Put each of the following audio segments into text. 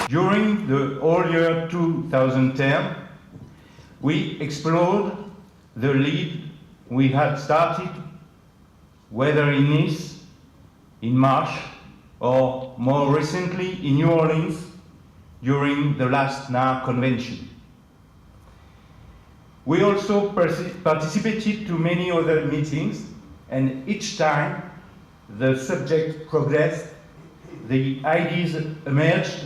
During the whole year 2010, we explored the lead we had started, whether in Nice, in March, or more recently in New Orleans during the last NAR convention. We also participated to many other meetings, and each time the subject progressed, the ideas emerged,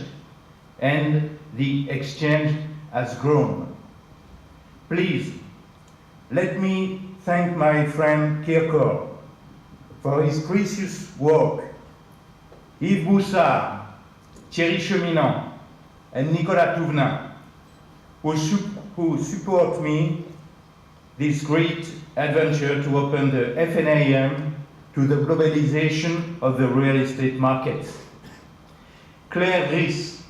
and the exchange has grown. Please, let me thank my friend Kirkor for his precious work, Yves Boussard, Thierry Cheminant, and Nicolas Touvenin, who support me this great adventure to open the FNAM to the globalization of the real estate markets. Claire Ries,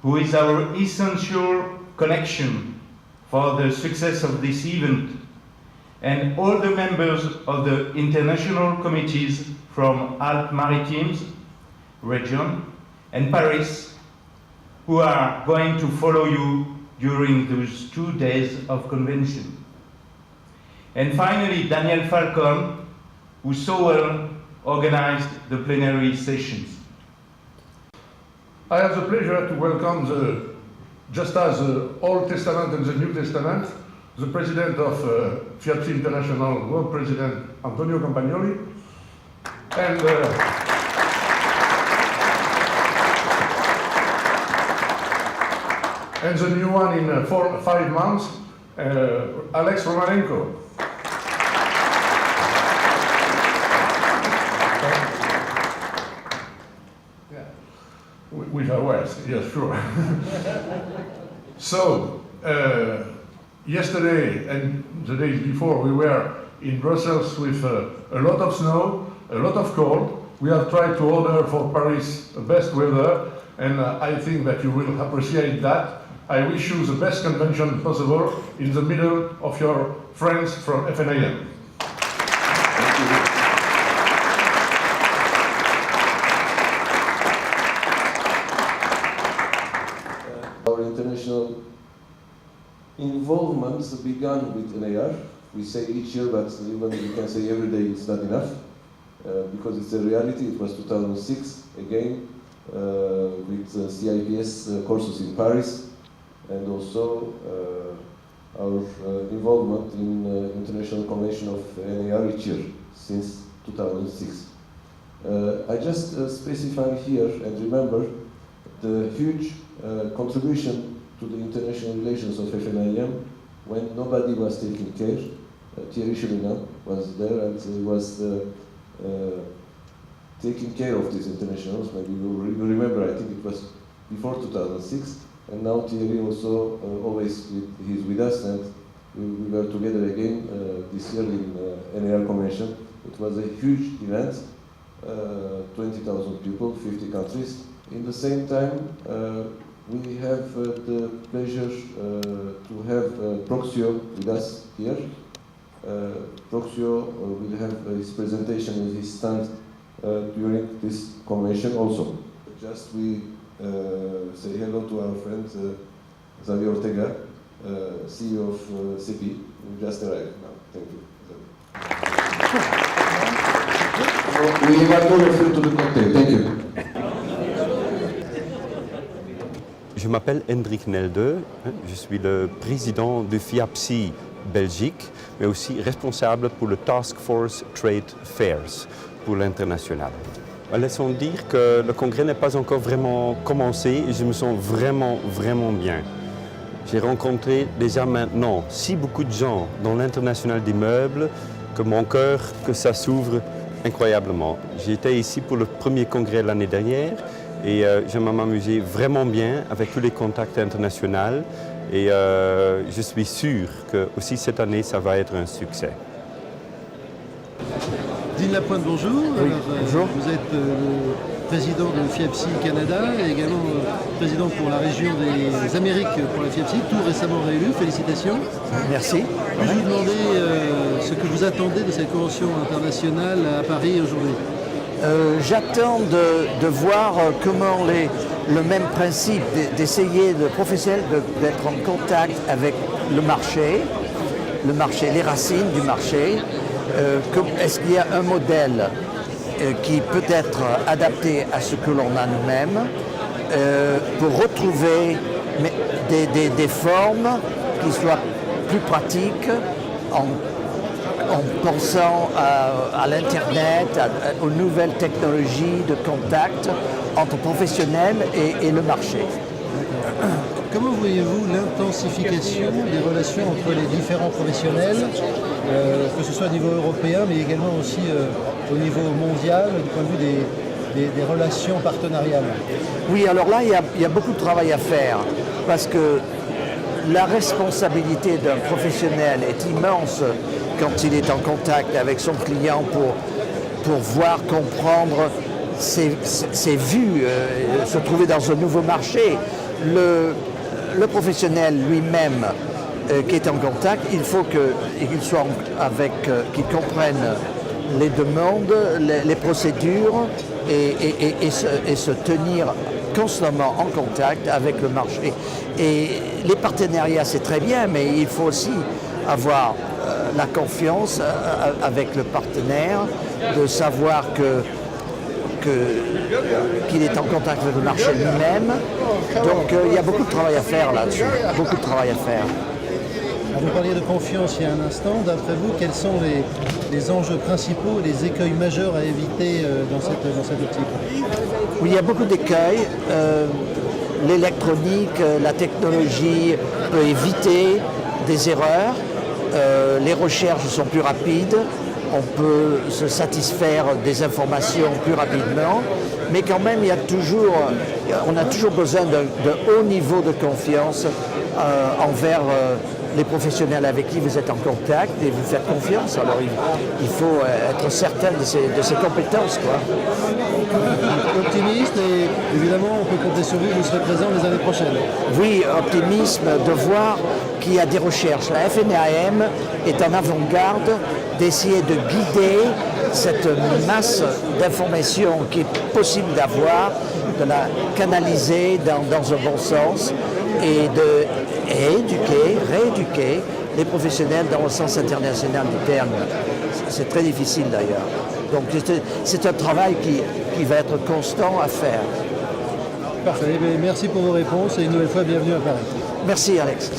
who is our essential connection for the success of this event, and all the members of the international committees from Alpes-Maritimes region and Paris, who are going to follow you during those 2 days of convention. And finally, Daniel Falcon, who so well organized the plenary sessions. I have the pleasure to welcome, just as the Old Testament and the New Testament, the President of FIAPSI International, World President Antonio Campagnoli, and the new one in 5 months, Alex Romanenko. With our words, yes, sure. So, yesterday and the days before, we were in Brussels with a lot of snow, a lot of cold. We have tried to order for Paris the best weather, and I think that you will appreciate that. I wish you the best convention possible in the middle of your friends from FNAM. Thank you. Our international involvement began with NAR. We say each year, but even we can say every day it's not enough, because it's a reality. It was 2006 again with CIPS courses in Paris, and also our involvement in International Convention of NAR each year since 2006. I just specify here and remember the huge contribution to the international relations of FNAM when nobody was taking care. Thierry Cheminant was there, and he was taking care of these internationals. Maybe you remember, I think it was before 2006, and now Thierry also always he's with us, and we were together again this year in NAR Convention. It was a huge event, 20,000 people, 50 countries. In the same time, we have the pleasure to have Proxio with us here. Proxio will have his presentation and his stand during this convention also. Just we say hello to our friend Xavier Ortega, CEO of CP, who just arrived now. Thank you. We invite all of you to the cocktail. Thank you. Je m'appelle Hendrik Nelde, je suis le président de FIAPSI Belgique, mais aussi responsable pour le Task Force Trade Fairs pour l'international. Laissons dire que le congrès n'est pas encore vraiment commencé et je me sens vraiment bien. J'ai rencontré déjà maintenant si beaucoup de gens dans l'international des meubles que mon cœur, que ça s'ouvre incroyablement. J'ai été ici pour le premier congrès l'année dernière et je m'amusais vraiment bien avec tous les contacts internationaux et je suis sûr que aussi cette année ça va être un succès. Dean Lapointe, bonjour. Oui, alors, bonjour. Vous êtes le président de FIAPSI Canada et également président pour la région des Amériques pour la FIAPSI, tout récemment réélu. Félicitations. Merci. Puis-je vous demander ce que vous attendez de cette convention internationale à Paris aujourd'hui? J'attends de voir comment le même principe d'essayer de professionnels d'être en contact avec le marché, les racines du marché. Est-ce qu'il y a un modèle qui peut être adapté à ce que l'on a nous-mêmes pour retrouver des formes qui soient plus pratiques en pensant à l'Internet, aux nouvelles technologies de contact entre professionnels et le marché. Comment voyez-vous l'intensification des relations entre les différents professionnels, que ce soit au niveau européen, mais également aussi au niveau mondial, du point de vue des relations partenariales? Oui, alors là, il y a beaucoup de travail à faire, parce que la responsabilité d'un professionnel est immense quand il est en contact avec son client pour voir, comprendre ses vues, se trouver dans un nouveau marché. Le professionnel lui-même qui est en contact, il faut qu'il soit qu'il comprenne les demandes, les procédures et se tenir constamment en contact avec le marché. Et les partenariats, c'est très bien, mais il faut aussi avoir la confiance avec le partenaire, de savoir qu'il est en contact avec le marché lui-même. Donc il y a beaucoup de travail à faire là-dessus, beaucoup de travail à faire. Vous parliez de confiance il y a un instant. D'après vous, quels sont les enjeux principaux, les écueils majeurs à éviter dans cette optique? Oui, il y a beaucoup d'écueils. L'électronique, la technologie peut éviter des erreurs. Les recherches sont plus rapides. On peut se satisfaire des informations plus rapidement, mais quand même, on a toujours besoin de haut niveau de confiance envers les professionnels avec qui vous êtes en contact et vous faites confiance. Alors il faut être certain de ses compétences, quoi. Optimiste, et évidemment on peut compter sur vous serez présent les années prochaines. Oui, optimisme de voir qu'il y a des recherches. La FNAM est en avant-garde d'essayer de guider cette masse d'informations qui est possible d'avoir, de la canaliser dans un bon sens et de rééduquer les professionnels dans le sens international du terme. C'est très difficile d'ailleurs. Donc c'est un travail qui va être constant à faire. Parfait, merci pour vos réponses et une nouvelle fois bienvenue à Paris. Merci Alex.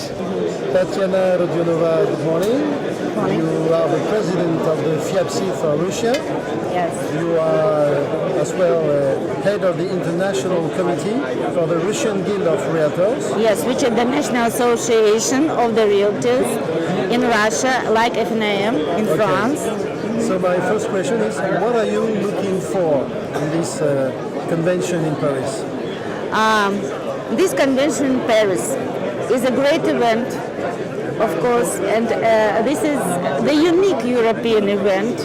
Tatiana Rodionova, good morning. You are the president of the FIAPSI for Russia. Yes. You are as well head of the international committee for the Russian Guild of Realtors. Yes, which is the National Association of the Realtors in Russia, like FNAM in France. So my first question is, what are you looking for in this convention in Paris? This convention in Paris is a great event, of course, and this is the unique European event,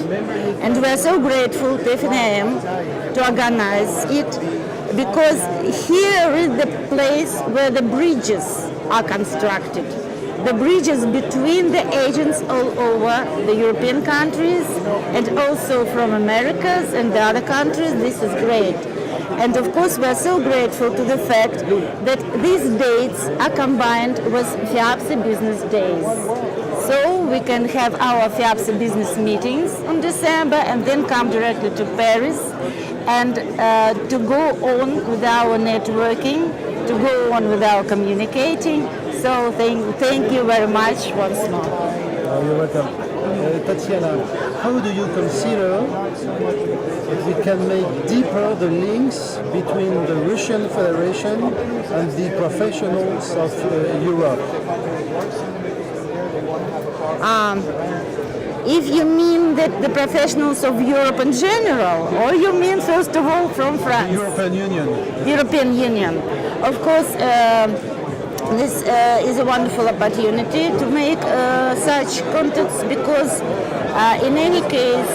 and we are so grateful to FNAM to organize it, because here is the place where the bridges are constructed. The bridges between the agents all over the European countries and also from Americas and the other countries. This is great. And of course, we are so grateful to the fact that these dates are combined with FIAPSI Business Days. So we can have our FIAPSI business meetings in December and then come directly to Paris and to go on with our networking, to go on with our communicating. So thank you very much once more. You're welcome. Tatiana, how do you consider that we can make deeper the links between the Russian Federation and the professionals of Europe? If you mean that the professionals of Europe in general, or you mean first of all from France? The European Union. European Union. Of course, this is a wonderful opportunity to make such contacts, because in any case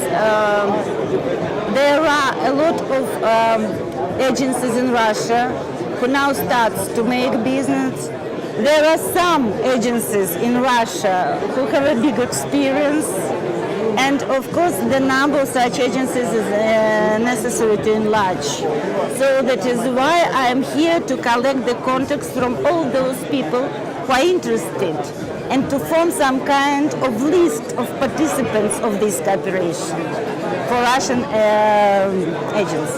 there are a lot of agencies in Russia who now start to make business. There are some agencies in Russia who have a big experience, And of course, the number of such agencies is necessary to enlarge. So that is why I am here to collect the contacts from all those people who are interested and to form some kind of list of participants of this cooperation for Russian agents.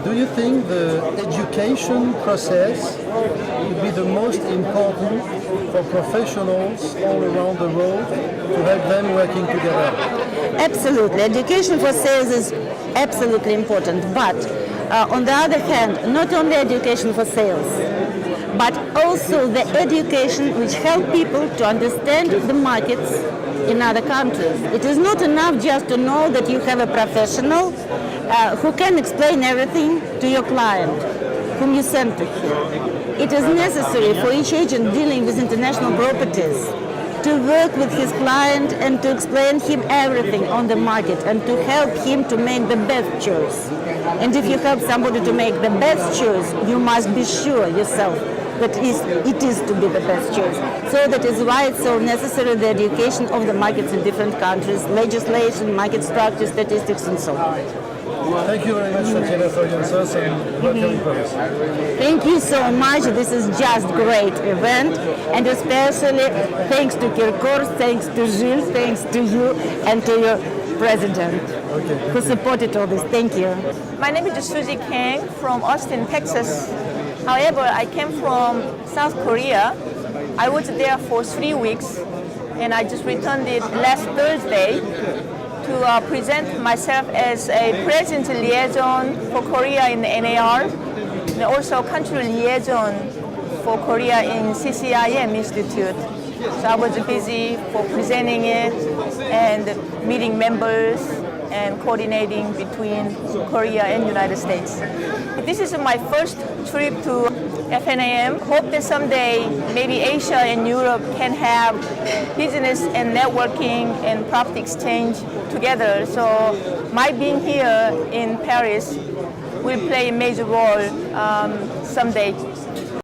Do you think the education process will be the most important for professionals all around the world to help them working together? Absolutely. Education for sales is absolutely important. But on the other hand, not only education for sales, but also the education which help people to understand the markets in other countries. It is not enough just to know that you have a professional who can explain everything to your client, whom you send to him. It is necessary for each agent dealing with international properties to work with his client and to explain him everything on the market and to help him to make the best choice. And if you help somebody to make the best choice, you must be sure yourself that it is to be the best choice. So that is why it's so necessary, the education of the markets in different countries, legislation, market structure, statistics, and so on. Thank you very much, Tatiana, for your answers and welcome in Paris. Thank you so much. This is just great event, and especially thanks to Kirkor, thanks to Gilles, thanks to you, and to your president who supported all this. Thank you. My name is Suzy Kang from Austin, Texas. However, I came from South Korea. I was there for 3 weeks, and I just returned it last Thursday to present myself as a president liaison for Korea in the NAR, and also country liaison for Korea in CCIM Institute. So I was busy for presenting it and meeting members and coordinating between Korea and United States. This is my first trip to FNAM. Hope that someday maybe Asia and Europe can have business and networking and property exchange together. So my being here in Paris will play a major role someday.